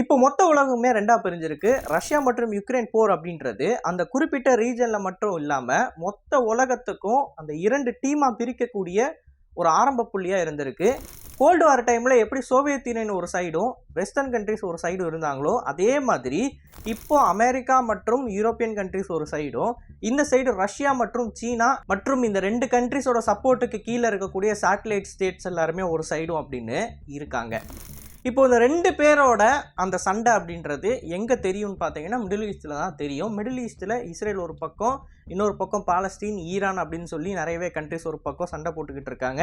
இப்போ மொத்த உலகமே ரெண்டா பிரிஞ்சிருக்கு. ரஷ்யா மற்றும் யுக்ரைன் போர் அப்படின்றது அந்த குறிப்பிட்ட ரீஜன்ல மட்டும் இல்லாம மொத்த உலகத்துக்கும் அந்த 2 டீமா பிரிக்கக்கூடிய ஒரு ஆரம்ப புள்ளியா இருந்திருக்கு. கோல்டு வார் டைம்ல எப்படி சோவியத் யூனியன் ஒரு சைடும் வெஸ்டர்ன் கண்ட்ரிஸ் ஒரு சைடும் இருந்தாங்களோ அதே மாதிரி இப்போ அமெரிக்கா மற்றும் யூரோப்பியன் கண்ட்ரிஸ் ஒரு சைடும், இந்த சைடு ரஷ்யா மற்றும் சீனா மற்றும் இந்த 2 கண்ட்ரிஸோட சப்போர்ட்டுக்கு கீழே இருக்கக்கூடிய சேட்டலைட் ஸ்டேட்ஸ் எல்லாருமே ஒரு சைடும் அப்படின்னு இருக்காங்க. இப்போ இந்த 2 பேரோட அந்த சண்டை அப்படின்றது எங்கே தெரியும்னு பார்த்தீங்கன்னா மிடில் ஈஸ்டில் தான் தெரியும். மிடில் ஈஸ்ட்டில் இஸ்ரேல் ஒரு பக்கம், இன்னொரு பக்கம் பாலஸ்தீன், ஈரான் அப்படின்னு சொல்லி நிறையவே கண்ட்ரிஸ் ஒரு பக்கம் சண்டை போட்டுக்கிட்டு இருக்காங்க.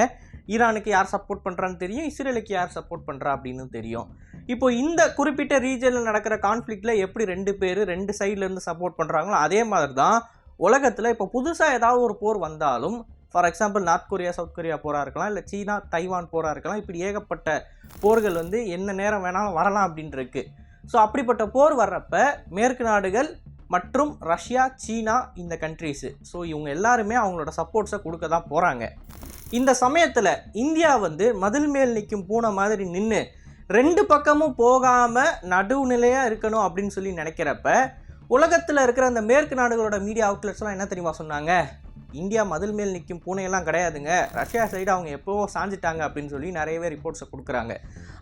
ஈரானுக்கு யார் சப்போர்ட் பண்ணுறான்னு தெரியும், இஸ்ரேலுக்கு யார் சப்போர்ட் பண்ணுறா அப்படின்னு தெரியும். இப்போ இந்த குறிப்பிட்ட ரீஜனில் நடக்கிற கான்ஃப்ளிக்டில் எப்படி 2 பேர் 2 சைட்லேருந்து சப்போர்ட் பண்ணுறாங்களோ அதே மாதிரி தான் உலகத்தில் இப்போ புதுசாக ஏதாவது ஒரு போர் வந்தாலும், for example north Korea south Korea போராக இருக்கலாம், இல்லை சீனா தைவான் போராக இருக்கலாம், இப்படி ஏகப்பட்ட போர்கள் என்ன நேரம் வேணாலும் வரலாம் அப்படின்னு இருக்கு. ஸோ அப்படிப்பட்ட போர் வர்றப்ப மேற்கு நாடுகள் மற்றும் ரஷ்யா, சீனா இந்த கண்ட்ரிஸு, ஸோ இவங்க எல்லாருமே அவங்களோட சப்போர்ட்ஸை கொடுக்க தான் போகிறாங்க. இந்த சமயத்தில் இந்தியா மதில் மேல் நிற்கும் பூனை மாதிரி நின்று 2 பக்கமும் போகாமல் நடுவுநிலையாக இருக்கணும் அப்படின்னு சொல்லி நினைக்கிறப்ப உலகத்தில் இருக்கிற அந்த மேற்கு நாடுகளோட மீடியா அவுட்லெட்ஸ்லாம் என்ன தெரியுமா சொன்னாங்க? இந்தியா மதில் மேல் நிற்கும் பூனையெல்லாம் கிடையாதுங்க, ரஷ்யா சைடு அவங்க எப்போவோ சாஞ்சிட்டாங்க அப்படின்னு சொல்லி நிறையவே ரிப்போர்ட்ஸை கொடுக்குறாங்க.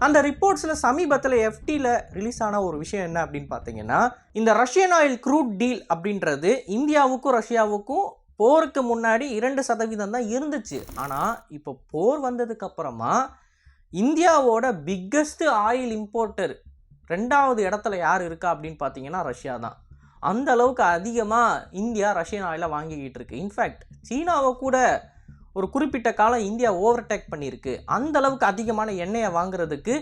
அந்த ரிப்போர்ட்ஸில் சமீபத்தில் எஃப்டியில் ரிலீஸ் ஆன ஒரு விஷயம் என்ன அப்படின்னு பார்த்தீங்கன்னா, இந்த ரஷ்யன் ஆயில் க்ரூட் டீல் அப்படின்றது இந்தியாவுக்கும் ரஷ்யாவுக்கும் போருக்கு முன்னாடி 2% தான் இருந்துச்சு. ஆனால் இப்போ போர் வந்ததுக்கப்புறமா இந்தியாவோட பிக்கஸ்ட் ஆயில் இம்போர்ட்டர் 2வது இடத்துல யார் இருக்கா அப்படின்னு பார்த்தீங்கன்னா ரஷ்யா தான். அந்த அளவுக்கு அதிகமாக இந்தியா ரஷ்யன் ஆயிலை வாங்கிக்கிட்டு இருக்கு. இன்ஃபேக்ட் சீனாவை கூட ஒரு குறிப்பிட்ட காலம் இந்தியா ஓவர்டேக் பண்ணியிருக்கு. அந்த அளவுக்கு அதிகமான எண்ணெயை வாங்குறதுக்கு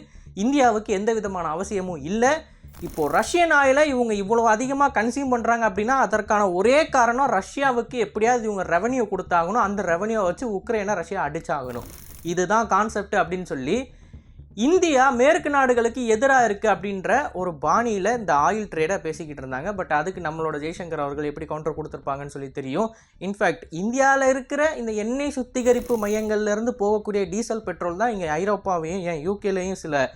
இந்தியாவுக்கு எந்த விதமான அவசியமும் இல்லை. இப்போது ரஷ்யன் ஆயிலை இவங்க இவ்வளோ அதிகமாக கன்சியூம் பண்ணுறாங்க அப்படின்னா அதற்கான ஒரே காரணம் ரஷ்யாவுக்கு எப்படியாவது இவங்க ரெவன்யூ கொடுத்தாகணும், அந்த ரெவன்யூவை வச்சு உக்ரைனை ரஷ்யா அடிச்சாகணும். இதுதான் கான்செப்ட் அப்படின்னு சொல்லி இந்தியா மேற்கு நாடுகளுக்கு எதிராக இருக்குது அப்படின்ற ஒரு பாணியில் இந்த ஆயில் ட்ரேடை பேசிக்கிட்டு இருந்தாங்க. பட் அதுக்கு நம்மளோட ஜெய்சங்கர் அவர்கள் எப்படி கவுண்டர் கொடுத்துருப்பாங்கன்னு சொல்லி தெரியும். இன்ஃபேக்ட் இந்தியாவில் இருக்கிற இந்த எண்ணெய் சுத்திகரிப்பு மையங்கள்லேருந்து போகக்கூடிய டீசல் பெட்ரோல் தான் இங்கே ஐரோப்பாவையும் ஏன் யூகேலையும் சில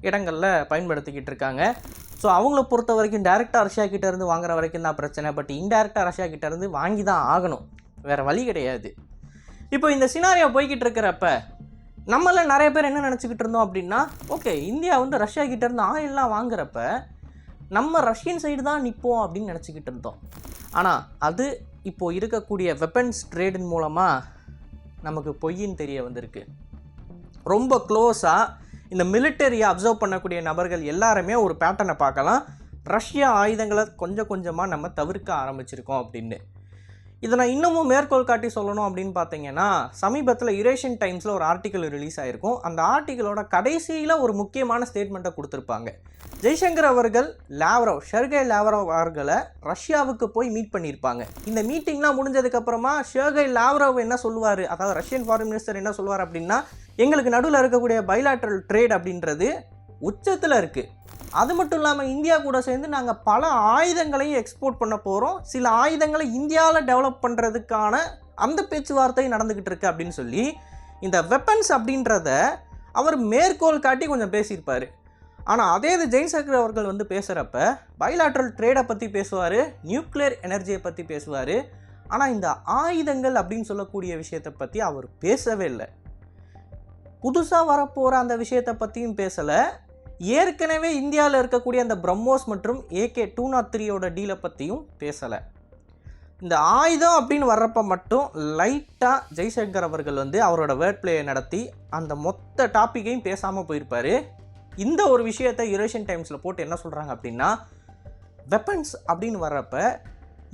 இடங்களில் பயன்படுத்திக்கிட்டு இருக்காங்க. ஸோ அவங்கள பொறுத்த வரைக்கும் டேரெக்டாக ரஷ்யா கிட்டேருந்து வாங்குற வரைக்கும் தான் பிரச்சனை. பட் இன்டேரக்டாக ரஷ்யா கிட்டேருந்து வாங்கி தான் ஆகணும், வேறு வழி கிடையாது. இப்போ இந்த சினாரியோ போய்கிட்டு இருக்கிறப்ப நம்மள நிறைய பேர் என்ன நினச்சிக்கிட்டு இருந்தோம் அப்படின்னா, ஓகே இந்தியா ரஷ்யா கிட்டேருந்து ஆயிலெலாம் வாங்குறப்ப நம்ம ரஷ்யன் சைடு தான் நிற்போம் அப்படின்னு நினச்சிக்கிட்டு இருந்தோம். ஆனால் அது இப்போது இருக்கக்கூடிய வெப்பன்ஸ் ட்ரேடின் மூலமாக நமக்கு பொய்ன்னு தெரிய வந்திருக்கு. ரொம்ப க்ளோஸாக இந்த மிலிட்டரியை அப்சர்வ் பண்ணக்கூடிய நபர்கள் எல்லாருமே ஒரு பேட்டர்னை பார்க்கலாம். ரஷ்யா ஆயுதங்களை கொஞ்சம் கொஞ்சமாக நம்ம தவிர்க்க ஆரம்பிச்சிருக்கோம் அப்படின்னு. இதை நான் இன்னமும் மேற்கோள் காட்டி சொல்லணும் அப்படின்னு பார்த்தீங்கன்னா, சமீபத்தில் யுரேஷியன் டைம்ஸில் ஒரு ஆர்டிக்கல் ரிலீஸ் ஆகிருக்கும். அந்த ஆர்டிக்கலோட கடைசியில் ஒரு முக்கியமான ஸ்டேட்மெண்ட்டை கொடுத்துருப்பாங்க. ஜெய்சங்கர் அவர்கள் ஷெர்கே லாவ்ரோவ் அவர்களை ரஷ்யாவுக்கு போய் மீட் பண்ணியிருப்பாங்க. இந்த மீட்டிங்லாம் முடிஞ்சதுக்கப்புறமா ஷெர்கே லாவ்ரோவ் என்ன சொல்லுவார், அதாவது ரஷ்யன் ஃபாரின் மினிஸ்டர் என்ன சொல்லுவார் அப்படின்னா, எங்களுக்கு நடுவில் இருக்கக்கூடிய பைலாட்ரல் ட்ரேட் அப்படின்றது உச்சத்தில் இருக்குது. அது மட்டும் இல்லாமல் இந்தியா கூட சேர்ந்து நாங்கள் பல ஆயுதங்களையும் எக்ஸ்போர்ட் பண்ண போகிறோம், சில ஆயுதங்களை இந்தியாவில் டெவலப் பண்ணுறதுக்கான அந்த பேச்சுவார்த்தை நடந்துக்கிட்டு இருக்கு அப்படின்னு சொல்லி இந்த வெப்பன்ஸ் அப்படின்றத அவர் மேற்கோள் காட்டி கொஞ்சம் பேசியிருப்பார். ஆனால் அதே இது ஜெய்சங்கர் அவர்கள் பேசுகிறப்ப பைலாட்ரல் ட்ரேடை பற்றி பேசுவார், நியூக்ளியர் எனர்ஜியை பற்றி பேசுவார். ஆனால் இந்த ஆயுதங்கள் அப்படின்னு சொல்லக்கூடிய விஷயத்தை பற்றி அவர் பேசவே இல்லை. புதுசாக வரப்போகிற அந்த விஷயத்தை பற்றியும் பேசலை. ஏற்கனவே இந்தியாவில் இருக்கக்கூடிய அந்த பிரம்மோஸ் மற்றும் AK-203 டீலை பற்றியும் பேசலை. இந்த ஆயுதம் அப்படின்னு வர்றப்ப மட்டும் லைட்டாக ஜெய்சங்கர் அவர்கள் அவரோட வேர்ட் பிளேயை நடத்தி அந்த மொத்த டாப்பிக்கையும் பேசாமல் போயிருப்பார். இந்த ஒரு விஷயத்தை யுரேஷியன் டைம்ஸில் போட்டு என்ன சொல்கிறாங்க அப்படின்னா, வெப்பன்ஸ் அப்படின்னு வர்றப்ப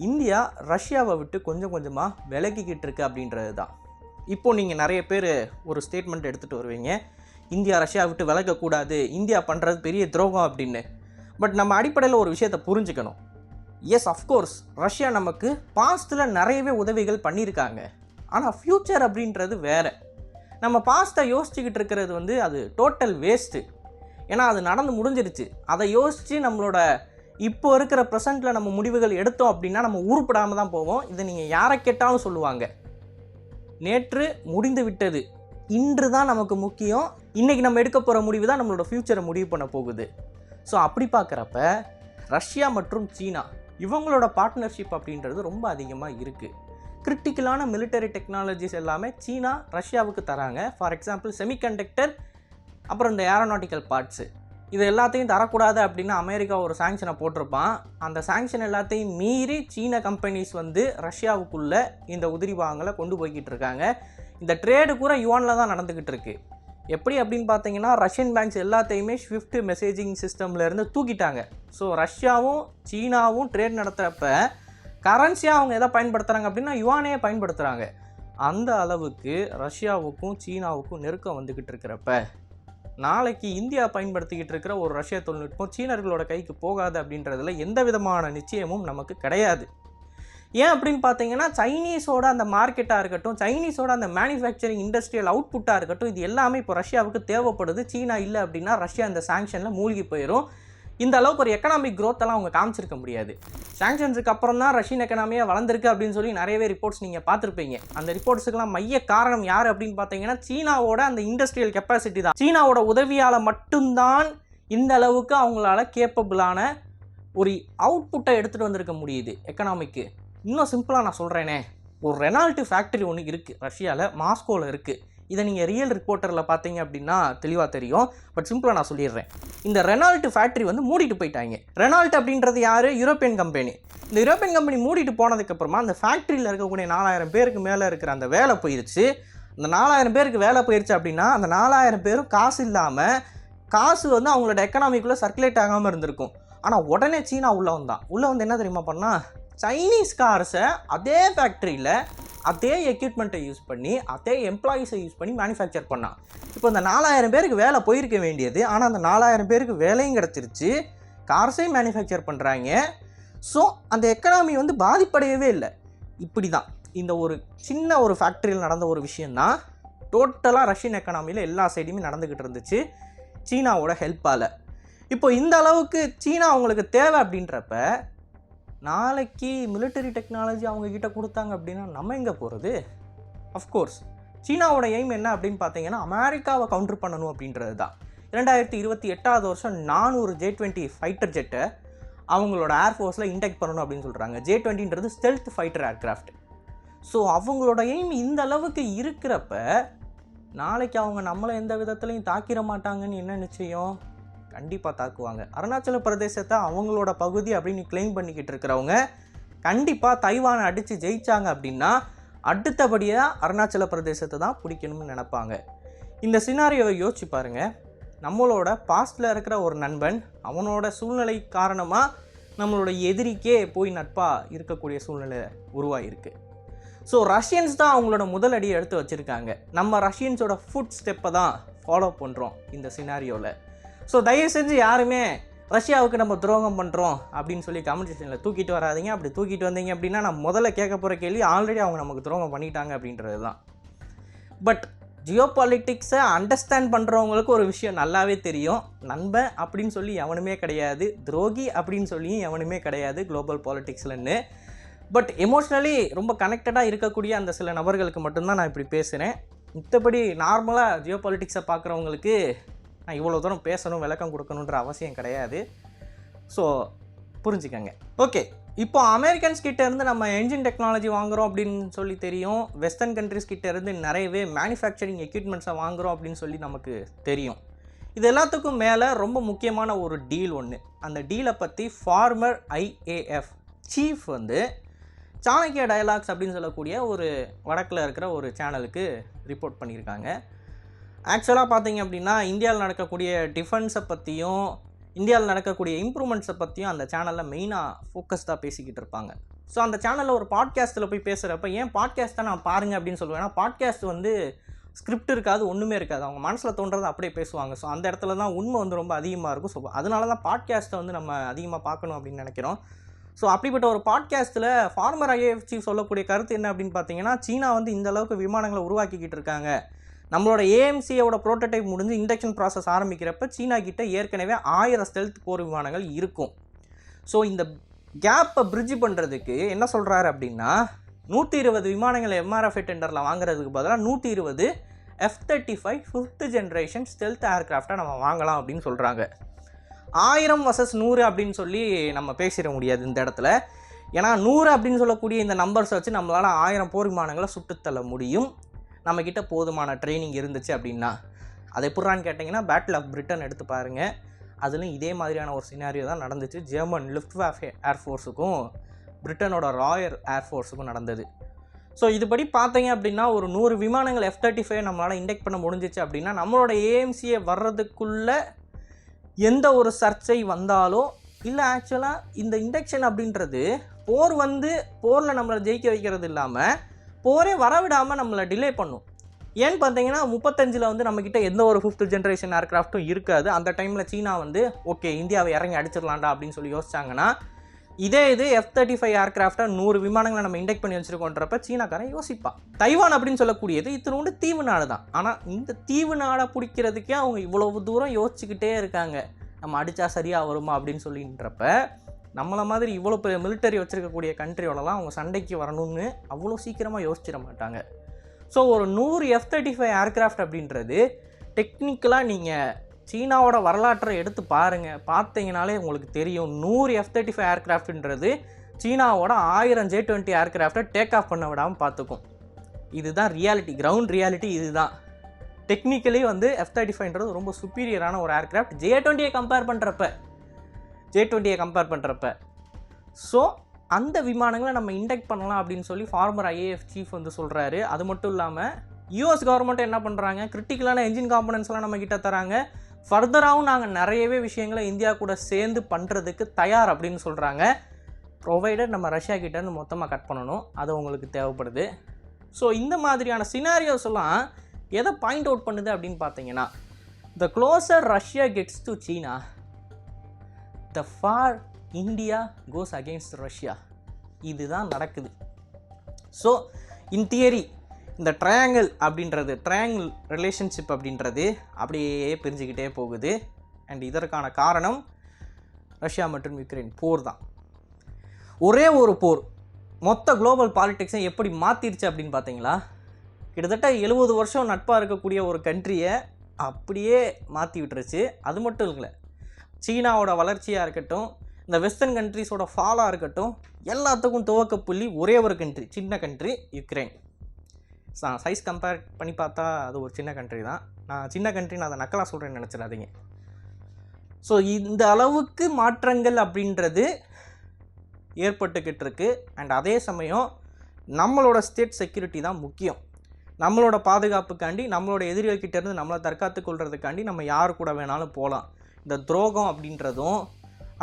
இந்தியா ரஷ்யாவை விட்டு கொஞ்சம் கொஞ்சமாக விலகிக்கிட்டு இருக்கு அப்படின்றது தான். இப்போது நீங்கள் நிறைய பேர் ஒரு ஸ்டேட்மெண்ட் எடுத்துகிட்டு வருவீங்க, இந்தியா ரஷ்யா விட்டு விலகக்கூடாது, இந்தியா பண்ணுறது பெரிய துரோகம் அப்படின்னு. பட் நம்ம அடிப்படையில் ஒரு விஷயத்தை புரிஞ்சுக்கணும். எஸ் அஃப்கோர்ஸ் ரஷ்யா நமக்கு பாஸ்ட்டில் நிறையவே உதவிகள் பண்ணியிருக்காங்க. ஆனால் ஃப்யூச்சர் அப்படின்றது வேறு. நம்ம பாஸ்ட்டை யோசிச்சுக்கிட்டு இருக்கிறது அது டோட்டல் வேஸ்ட்டு. ஏன்னா அது நடந்து முடிஞ்சிருச்சு. அதை யோசித்து நம்மளோட இப்போ இருக்கிற ப்ரெசண்ட்டில் நம்ம முடிவுகள் எடுத்தோம் அப்படின்னா நம்ம உருப்படாமல் தான் போவோம். இதை நீங்கள் யாரை கேட்டாலும் சொல்லுவாங்க. நேற்று முடிந்து விட்டது, இன்று தான் நமக்கு முக்கியம். இன்றைக்கி நம்ம எடுக்க போகிற முடிவு தான் நம்மளோட ஃப்யூச்சரை முடிவு பண்ண போகுது. ஸோ அப்படி பார்க்குறப்ப ரஷ்யா மற்றும் சீனா இவங்களோட பார்ட்னர்ஷிப் அப்படின்றது ரொம்ப அதிகமாக இருக்குது. கிரிட்டிக்கலான மிலிட்டரி டெக்னாலஜிஸ் எல்லாமே சீனா ரஷ்யாவுக்கு தராங்க. ஃபார் எக்ஸாம்பிள் செமிகண்டக்டர், அப்புறம் இந்த ஏரோநாட்டிக்கல் பார்ட்ஸு, இது எல்லாத்தையும் தரக்கூடாது அப்படின்னு அமெரிக்கா ஒரு சாங்ஷனை போட்டிருப்பான். அந்த சாங்ஷன் எல்லாத்தையும் மீறி சீன கம்பெனிஸ் வந்து ரஷ்யாவுக்குள்ளே இந்த உதிரி பாகங்களை கொண்டு போய்கிட்டு இருக்காங்க. இந்த ட்ரேடு கூட யுவானில் தான் நடந்துக்கிட்டு இருக்கு. எப்படி அப்படின்னு பார்த்தீங்கன்னா, ரஷ்யன் பேங்க்ஸ் எல்லாத்தையுமே ஸ்விஃப்ட் மெசேஜிங் சிஸ்டம்லேருந்து தூக்கிட்டாங்க. ஸோ ரஷ்யாவும் சீனாவும் ட்ரேட் நடத்துகிறப்ப கரன்சியாக அவங்க எதை பயன்படுத்துகிறாங்க அப்படின்னா யுவானையே பயன்படுத்துகிறாங்க. அந்த அளவுக்கு ரஷ்யாவுக்கும் சீனாவுக்கும் நெருக்கம் வந்துக்கிட்டு இருக்கிறப்ப நாளைக்கு இந்தியா பயன்படுத்திக்கிட்டு இருக்கிற ஒரு ரஷ்ய தொழில்நுட்பம் சீனர்களோட கைக்கு போகாது அப்படின்றதுல எந்த விதமான நிச்சயமும் நமக்கு கிடையாது. ஏன் அப்படின்னு பார்த்தீங்கன்னா, சைனீஸோட அந்த மார்க்கெட்டாக இருக்கட்டும், சைனீஸோட அந்த மேனுஃபேக்சரிங் இண்டஸ்ட்ரியல் அவுட்புட்டாக இருக்கட்டும், இது எல்லாமே இப்போ ரஷ்யாவுக்கு தேவைப்படுது. சீனா இல்லை அப்படின்னா ரஷ்யா இந்த சாங்ஷனில் மூழ்கி போயிடும். இந்த அளவுக்கு ஒரு எக்கனாமிக் க்ரோத்தெல்லாம் அவங்க காமிச்சிருக்க முடியாது. சாங்ஷன்ஸுக்கு அப்புறம் தான் ரஷ்யன் எக்கனாமியாக வளர்ந்துருக்கு அப்படின்னு சொல்லி நிறையவே ரிப்போர்ட்ஸ் நீங்கள் பார்த்துருப்பீங்க. அந்த ரிப்போர்ட்ஸுக்கெல்லாம் மைய காரணம் யார் அப்படின்னு பார்த்தீங்கன்னா, சீனாவோட அந்த இண்டஸ்ட்ரியல் கெப்பாசிட்டி தான். சீனாவோட உதவியால் மட்டும்தான் இந்த அளவுக்கு அவங்களால கேப்பபிளான ஒரு அவுட்புட்டை எடுத்துகிட்டு வந்திருக்க முடியுது எக்கனாமிக்கு. இன்னும் சிம்பிளாக நான் சொல்கிறேனே, ஒரு ரெனால்ட் ஃபேக்ட்ரி ஒன்று இருக்குது ரஷ்யாவில், மாஸ்கோவில் இருக்குது. இதை நீங்கள் ரியல் ரிப்போர்ட்டரில் பார்த்தீங்க அப்படின்னா தெளிவாக தெரியும். பட் சிம்பிளாக நான் சொல்லிடுறேன். இந்த ரெனால்ட் ஃபேக்ட்ரி வந்து மூடிட்டு போயிட்டாங்க. ரெனால்ட் அப்படின்றது யார்? European company. இந்த யூரோப்பியன் கம்பெனி மூடிட்டு போனதுக்கப்புறமா அந்த ஃபேக்ட்ரியில் இருக்கக்கூடிய 4000 பேருக்கு மேலே இருக்கிற அந்த வேலை போயிடுச்சு. அந்த 4000 பேருக்கு வேலை போயிடுச்சு அப்படின்னா அந்த 4000 பேரும் காசு இல்லாமல், காசு வந்து அவங்களோட எக்கனாமிக்குள்ளே சர்க்குலேட் ஆகாமல் இருந்திருக்கும். ஆனால் உடனே சீனா உள்ளே வந்து என்ன தெரியுமா பண்ணால், சைனீஸ் கார்ஸை அதே ஃபேக்ட்ரியில் அதே எக்யூப்மெண்ட்டை யூஸ் பண்ணி அதே எம்ப்ளாயீஸை யூஸ் பண்ணி மேனுஃபேக்சர் பண்ணான். இப்போ இந்த 4000 பேருக்கு வேலை போயிருக்க வேண்டியது, ஆனால் அந்த 4000 பேருக்கு வேலையும் கிடச்சிருச்சு, கார்ஸையும் மேனுஃபேக்சர் பண்ணுறாங்க. ஸோ அந்த எக்கனாமி வந்து பாதிப்படையவே இல்லை. இப்படி தான் இந்த ஒரு சின்ன ஒரு ஃபேக்ட்ரியில் நடந்த ஒரு விஷயந்தான் டோட்டலாக ரஷ்யன் எக்கனாமியில் எல்லா சைடுமே நடந்துக்கிட்டு இருந்துச்சு சீனாவோட ஹெல்ப்பால். இப்போ இந்த அளவுக்கு சீனா அவங்களுக்கு தேவை அப்படின்றப்ப நாளைக்கு மிலிட்டரி டெக்னாலஜி அவங்கக்கிட்ட கொடுத்தாங்க அப்படின்னா நம்ம எங்கே போகிறது? அஃப்கோர்ஸ் சீனாவோட எய்ம் என்ன அப்படின்னு பார்த்தீங்கன்னா, அமெரிக்காவை கவுண்டர் பண்ணணும் அப்படின்றது தான். 2028 வருஷம் 400 J-20 ஃபைட்டர் ஜெட்டை அவங்களோட ஏர்ஃபோர்ஸில் இன்டெக்ட் பண்ணணும் அப்படின்னு சொல்கிறாங்க. J-20ன்றது ஸ்டெல்த் ஃபைட்டர் ஏர்க்ராஃப்ட். ஸோ அவங்களோட எய்ம் இந்த அளவுக்கு இருக்கிறப்ப நாளைக்கு அவங்க நம்மளை எந்த விதத்துலையும் தாக்கிட மாட்டாங்கன்னு என்ன நிச்சயம்? கண்டிப்பாக தாக்குவாங்க. அருணாச்சல பிரதேசத்தை அவங்களோட பகுதி அப்படின்னு கிளைம் பண்ணிக்கிட்டு இருக்கிறவங்க கண்டிப்பாக தைவானை அடித்து ஜெயித்தாங்க அப்படின்னா அடுத்தபடியாக அருணாச்சல பிரதேசத்தை தான் பிடிக்கணும்னு நினைப்பாங்க. இந்த சினாரியோவை யோசிச்சு பாருங்கள். நம்மளோட பாஸ்டில் இருக்கிற ஒரு நண்பன் அவனோட சூழ்நிலை காரணமாக நம்மளோட எதிரிக்கே போய் நட்பாக இருக்கக்கூடிய சூழ்நிலை உருவாகிருக்கு. ஸோ ரஷ்யன்ஸ் தான் அவங்களோட முதல் அடியை எடுத்து வச்சுருக்காங்க. நம்ம ரஷ்யன்ஸோட ஃபுட் ஸ்டெப்பை தான் ஃபாலோ பண்ணுறோம் இந்த சினாரியோவில். ஸோ தயவு செஞ்சு யாருமே ரஷ்யாவுக்கு நம்ம துரோகம் பண்ணுறோம் அப்படின்னு சொல்லி கமெண்ட் செக்ஷனில் தூக்கிட்டு வராதிங்க. அப்படி தூக்கிட்டு வந்தீங்க அப்படின்னா நான் முதல்ல கேட்க போகிற கேள்வி, ஆல்ரெடி அவங்க நமக்கு துரோகம் பண்ணிட்டாங்க அப்படின்றது தான். பட் ஜியோ பாலிட்டிக்ஸை அண்டர்ஸ்டாண்ட் பண்ணுறவங்களுக்கு ஒரு விஷயம் நல்லாவே தெரியும். நண்பன் அப்படின்னு சொல்லி எவனுமே கிடையாது, துரோகி அப்படின்னு சொல்லியும் எவனுமே கிடையாது குளோபல் பாலிட்டிக்ஸ்லன்னு. பட் எமோஷ்னலி ரொம்ப கனெக்டடாக இருக்கக்கூடிய அந்த சில நபர்களுக்கு மட்டும்தான் நான் இப்படி பேசுகிறேன். மற்றபடி நார்மலாக ஜியோ பாலிட்டிக்ஸை பார்க்குறவங்களுக்கு நான் இவ்வளோ தூரம் பேசணும், விளக்கம் கொடுக்கணுன்ற அவசியம் கிடையாது. ஸோ புரிஞ்சுக்கங்க. ஓகே, இப்போ அமெரிக்கன்ஸ் கிட்டேருந்து நம்ம என்ஜின் டெக்னாலஜி வாங்குகிறோம் அப்படின்னு சொல்லி தெரியும். வெஸ்டர்ன் கண்ட்ரிஸ் கிட்டேருந்து நிறையவே மேனுஃபேக்சரிங் எக்யூப்மெண்ட்ஸை வாங்குகிறோம் அப்படின்னு சொல்லி நமக்கு தெரியும். இது எல்லாத்துக்கும் மேலே ரொம்ப முக்கியமான ஒரு டீல் ஒன்று. அந்த டீலை பற்றி ஃபார்மர் IAF சீஃப் வந்து சாணக்கிய டயலாக்ஸ் அப்படின்னு சொல்லக்கூடிய ஒரு வடக்கில் இருக்கிற ஒரு சேனலுக்கு ரிப்போர்ட் பண்ணியிருக்காங்க. ஆக்சுவலாக பார்த்தீங்க அப்படின்னா இந்தியாவில் நடக்கக்கூடிய டிஃபென்ஸை பற்றியும் இந்தியாவில் நடக்கக்கூடிய இம்ப்ரூவ்மெண்ட்ஸை பற்றியும் அந்த சேனலில் மெயினாக ஃபோக்கஸ்டாக பேசிக்கிட்டு இருப்பாங்க. ஸோ அந்த சேனலில் ஒரு பாட்காஸ்ட்டில் போய் பேசுகிறப்ப ஏன் பாட்காஸ்ட்டை நான் பாருங்கள் அப்படின்னு சொல்லுவேன். ஏன்னா பாட்காஸ்ட் வந்து ஸ்கிரிப்ட் இருக்காது, ஒன்றுமே இருக்காது, அவங்க மனசில் தோன்றதை அப்படியே பேசுவாங்க. ஸோ அந்த இடத்துல தான் உண்மை வந்து ரொம்ப அதிகமாக இருக்கும். ஸோ அதனால தான் பாட்காஸ்ட்டை வந்து நம்ம அதிகமாக பார்க்கணும் அப்படின்னு நினைக்கிறோம். ஸோ அப்படிப்பட்ட ஒரு பாட்காஸ்ட்டில் ஃபார்மர் IAF சீஃப் சொல்லக்கூடிய கருத்து என்ன அப்படின்னு பார்த்தீங்கன்னா, சீனா வந்து இந்த அளவுக்கு விமானங்களை உருவாக்கிக்கிட்டு இருக்காங்க. நம்மளோட AMCயோட ப்ரோட்டோடைப் முடிஞ்சு இண்டக்ஷன் ப்ராசஸ் ஆரம்பிக்கிறப்ப சீனா கிட்ட ஏற்கனவே 1000 ஸ்டெல்த் போர் விமானங்கள் இருக்கும். ஸோ இந்த கேப்பை பிரிட்ஜ் பண்ணுறதுக்கு என்ன சொல்கிறாரு அப்படின்னா, 120 விமானங்கள் MRF டெண்டரில் வாங்குறதுக்கு பதிலாக 120 F-35 5th ஜென்ரேஷன் ஸ்டெல்த் ஏர்க்ராஃப்டாக நம்ம வாங்கலாம் அப்படின்னு சொல்கிறாங்க. 1000 vs 100 அப்படின்னு சொல்லி நம்ம பேசிட முடியாது இந்த இடத்துல. ஏன்னா 100 அப்படின்னு சொல்லக்கூடிய இந்த நம்பர்ஸை வச்சு நம்மளால் 1000 போர் விமானங்களை சுட்டுத்தள்ள முடியும், நம்மக்கிட்ட போதுமான ட்ரைனிங் இருந்துச்சு அப்படின்னா. அது எப்படிறான்னு கேட்டிங்கன்னா பேட்டில் ஆஃப் பிரிட்டன் எடுத்து பாருங்கள். அதுலேயும் இதே மாதிரியான ஒரு சினாரியோ தான் நடந்துச்சு. ஜெர்மன் லுஃப்ட்வாஃபே ஏர்ஃபோர்ஸுக்கும் பிரிட்டனோட ராயல் ஏர்ஃபோர்ஸுக்கும் நடந்தது. ஸோ இதுபடி பார்த்தீங்க அப்படின்னா ஒரு 100 விமானங்கள் F-35 நம்மளால் இண்டெக்ட் பண்ண முடிஞ்சிச்சு அப்படின்னா நம்மளோட ஏஎம்சியை வர்றதுக்குள்ளே எந்த ஒரு சர்ச்சை வந்தாலோ இல்லை, ஆக்சுவலாக இந்த இண்டக்ஷன் அப்படின்றது போரில் நம்மளை ஜெயிக்க வைக்கிறது இல்லாமல் போரே வரவிடாமல் நம்மளை டிலே பண்ணும். ஏன்னு பார்த்தீங்கன்னா 35 வந்து நம்மக்கிட்ட எந்த ஒரு 5th ஜென்ரேஷன் ஏர்க்ராஃப்ட்டும் இருக்காது. அந்த டைமில் சீனா வந்து ஓகே இந்தியாவை இறங்கி அடிச்சிடலாண்டா அப்படின்னு சொல்லி யோசிச்சாங்கன்னா, இது F-35 ஏர்க்ராஃப்டை 100 விமானங்களை நம்ம இண்டெக்ட் பண்ணி வச்சுருக்கோன்றப்ப சீனாக்காரன் யோசிப்பான். தைவான் அப்படின்னு சொல்லக்கூடியது இத்தனோண்டு தீவு நாடு தான். ஆனால் இந்த தீவு நாடை பிடிக்கிறதுக்கே அவங்க இவ்வளவு தூரம் யோசிச்சுக்கிட்டே இருக்காங்க, நம்ம அடித்தா சரியாக வருமா அப்படின்னு சொல்லின்றப்ப நம்மளை மாதிரி இவ்வளோ பெரிய மிலிட்டரி வச்சுருக்கக்கூடிய கண்ட்ரியோடலாம் அவங்க சண்டைக்கு வரணும்னு அவ்வளோ சீக்கிரமாக யோசிச்சிட மாட்டாங்க. ஸோ ஒரு 100 F-35 ஏர்க்ராஃப்ட் அப்படின்றது டெக்னிக்கலாக நீங்கள் சீனாவோட வரலாற்றை எடுத்து பார்த்தீங்கனாலே உங்களுக்கு தெரியும். 100 F-35 ஏர்க்ராஃப்ட்ன்றது சீனாவோட 1000 J-20 ஏர்க்ராஃப்டை டேக் ஆஃப் பண்ண விடாமல் பார்த்துக்கும். இதுதான் ரியாலிட்டி, கிரவுண்ட் ரியாலிட்டி இதுதான். டெக்னிக்கலி வந்து F-35ன்றது ரொம்ப சுப்பீரியரான ஒரு ஏர்க்ராஃப்ட் J-20 கம்பேர் பண்ணுறப்ப. ஸோ அந்த விமானங்களை நம்ம இண்டெக்ட் பண்ணலாம் அப்படின்னு சொல்லி ஃபார்மர் IAF சீஃப் வந்து சொல்கிறாரு. அது மட்டும் இல்லாமல் யூஎஸ் கவர்மெண்ட் என்ன பண்ணுறாங்க, கிரிட்டிக்கலான என்ஜின் காம்பனன்ட்ஸ்லாம் நம்ம கிட்ட தராங்க. ஃபர்தராகவும் நாங்கள் நிறையவே விஷயங்களை இந்தியா கூட சேர்ந்து பண்ணுறதுக்கு தயார் அப்படின்னு சொல்கிறாங்க. ப்ரொவைடட் நம்ம ரஷ்யா கிட்டேருந்து மொத்தமாக கட் பண்ணணும், அது உங்களுக்கு தேவைப்படுது. ஸோ இந்த மாதிரியான சினாரியோஸ் எல்லாம் எதை பாயிண்ட் அவுட் பண்ணுது அப்படின்னு பார்த்தீங்கன்னா, the closer Russia gets to China, the far India goes against Russia. இதுதான் நடக்குது. ஸோ இன் தியரி இந்த ட்ரையாங்கிள் ரிலேஷன்ஷிப் அப்படின்றது அப்படியே பிரிஞ்சுக்கிட்டே போகுது. அண்ட் இதற்கான காரணம் ரஷ்யா மற்றும் யுக்ரைன் போர் தான். ஒரே ஒரு போர் மொத்த குளோபல் பாலிடிக்ஸை எப்படி மாற்றிடுச்சு அப்படின்னு பார்த்தீங்களா, கிட்டத்தட்ட 70 வருஷம் நட்பாக இருக்கக்கூடிய ஒரு கண்ட்ரியை அப்படியே மாற்றி விட்டுருச்சு. அது மட்டும் இல்லை, சீனாவோட வளர்ச்சியாக இருக்கட்டும், இந்த வெஸ்டர்ன் கண்ட்ரிஸோட ஃபாலாக இருக்கட்டும், எல்லாத்துக்கும் துவக்க புள்ளி ஒரே ஒரு கண்ட்ரி, சின்ன கண்ட்ரி யுக்ரைன். சைஸ் கம்பேர் பண்ணி பார்த்தா அது ஒரு சின்ன கண்ட்ரி தான். நான் சின்ன கண்ட்ரி நான் அதை நக்கலாக சொல்கிறேன்னு நினச்சிடாதீங்க. ஸோ இந்த அளவுக்கு மாற்றங்கள் அப்படின்றது ஏற்பட்டுக்கிட்டு இருக்கு. அண்ட் அதே சமயம் நம்மளோட ஸ்டேட் செக்யூரிட்டி தான் முக்கியம். நம்மளோட பாதுகாப்புக்காண்டி, நம்மளோட எதிரிகள்கிட்டேருந்து நம்மளை தற்காத்து கொள்றதுக்காண்டி நம்ம யார் கூட வேணாலும் போகலாம். இந்த துரோகம் அப்படின்றதும்,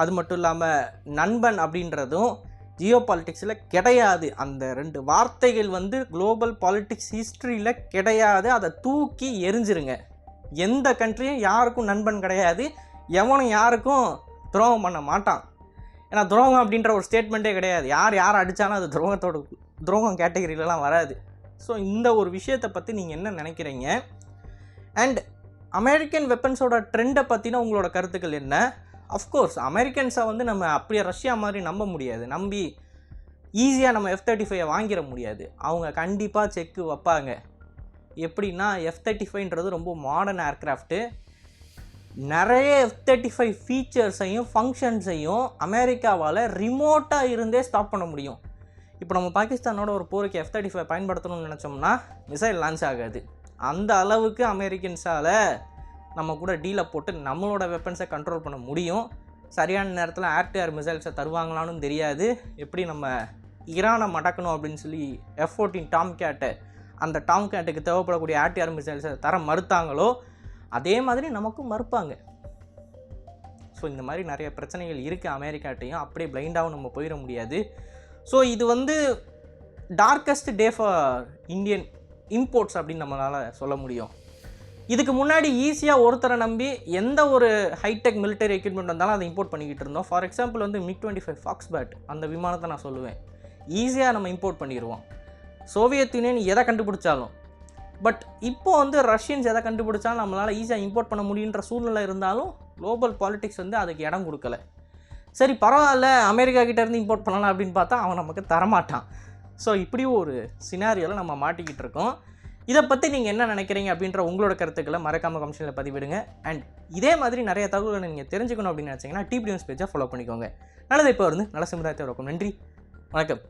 அது மட்டும் இல்லாமல் நண்பன் அப்படின்றதும் ஜியோ பாலிட்டிக்ஸில் கிடையாது. அந்த 2 வார்த்தைகள் வந்து குளோபல் பாலிட்டிக்ஸ் ஹிஸ்ட்ரியில் கிடையாது. அதை தூக்கி எரிஞ்சிருங்க. எந்த கண்ட்ரியும் யாருக்கும் நண்பன் கிடையாது, எவனும் யாருக்கும் துரோகம் பண்ண மாட்டான். ஏன்னா துரோகம் அப்படின்ற ஒரு ஸ்டேட்மெண்ட்டே கிடையாது. யார் அடித்தாலும் அது துரோகம் கேட்டகரியிலலாம் வராது. ஸோ இந்த ஒரு விஷயத்தை பற்றி நீங்கள் என்ன நினைக்கிறீங்க? அண்ட் அமெரிக்கன் வெப்பன்ஸோட ட்ரெண்டை பற்றின உங்களோட கருத்துக்கள் என்ன? அஃப்கோர்ஸ் அமெரிக்கன்ஸை வந்து நம்ம அப்படியே ரஷ்யா மாதிரி நம்ப முடியாது, நம்பி ஈஸியாக நம்ம F-35 வாங்கிட முடியாது. அவங்க கண்டிப்பாக செக்கு வைப்பாங்க. எப்படின்னா F-35ன்றது ரொம்ப மாடர்ன் ஏர்க்ராஃப்ட்டு. நிறைய F-35 ஃபீச்சர்ஸையும் ஃபங்க்ஷன்ஸையும் அமெரிக்காவால் ரிமோட்டாக இருந்தே ஸ்டாப் பண்ண முடியும். இப்போ நம்ம பாகிஸ்தானோட ஒரு போருக்கு F-35 பயன்படுத்தணும்னு நினச்சோம்னா மிசைல் லான்ச் ஆகாது. அந்த அளவுக்கு அமெரிக்கன்ஸால் நம்ம கூட டீலை போட்டு நம்மளோட வெப்பன்ஸை கண்ட்ரோல் பண்ண முடியும். சரியான நேரத்தில் ஏர்-டு-ஏர் மிசைல்ஸை தருவாங்களான்னு தெரியாது. எப்படி நம்ம ஈரானை மடக்கணும் அப்படின்னு சொல்லி F-14 டாம்கேட்டு, அந்த டாம்கேட்டுக்கு தேவைப்படக்கூடிய ஏர்-டு-ஏர் மிசைல்ஸை தர மறுத்தாங்களோ அதே மாதிரி நமக்கும் மறுப்பாங்க. ஸோ இந்த மாதிரி நிறைய பிரச்சனைகள் இருக்குது அமெரிக்காட்டையும். அப்படியே பிளைண்டாகவும் நம்ம போயிட முடியாது. ஸோ இது வந்து darkest day for Indian imports அப்படின்னு நம்மளால் சொல்ல முடியும். இதுக்கு முன்னாடி ஈஸியாக ஒருத்தரை நம்பி எந்த ஒரு ஹைடெக் மிலிட்டரி எக்யூப்மெண்ட் வந்தாலும் அதை இம்போர்ட் பண்ணிக்கிட்டு இருந்தோம். ஃபார் எக்ஸாம்பிள் வந்து MiG-25 ஃபாக்ஸ்பேட் அந்த விமானத்தை நான் சொல்லுவேன், ஈஸியாக நம்ம இம்போர்ட் பண்ணிடுவோம். சோவியத் யூனியன் எதை கண்டுபிடிச்சாலும். பட் இப்போ வந்து ரஷ்யன்ஸ் எதை கண்டுபிடிச்சாலும் நம்மளால் ஈஸியாக இம்போர்ட் பண்ண முடியுன்ற சூழ்நிலை இருந்தாலும் குளோபல் பாலிட்டிக்ஸ் வந்து அதுக்கு இடம் கொடுக்கல. சரி பரவாயில்ல, அமெரிக்கா கிட்டேருந்து இம்போர்ட் பண்ணலாம் அப்படின்னு பார்த்தா அவன் நமக்கு தரமாட்டான். ஸோ இப்படி ஒரு சினாரியோவில் நம்ம மாட்டிக்கிட்டு இருக்கோம். இதை பற்றி நீங்கள் என்ன நினைக்கிறீங்க அப்படின்ற உங்களோட கருத்துக்களை மறக்காமல் கமெண்ட்ஸில் பதிவிடுங்க. அண்ட் இதே மாதிரி நிறைய தகவல்களை நீங்கள் தெரிஞ்சுக்கணும் அப்படின்னு நினச்சிங்கன்னா டிபி நியூஸ் பேஜை ஃபாலோ பண்ணிக்கோங்க. நல்லது, இப்போ நல்ல சமுதாயத்தை இருக்கும். நன்றி, வணக்கம்.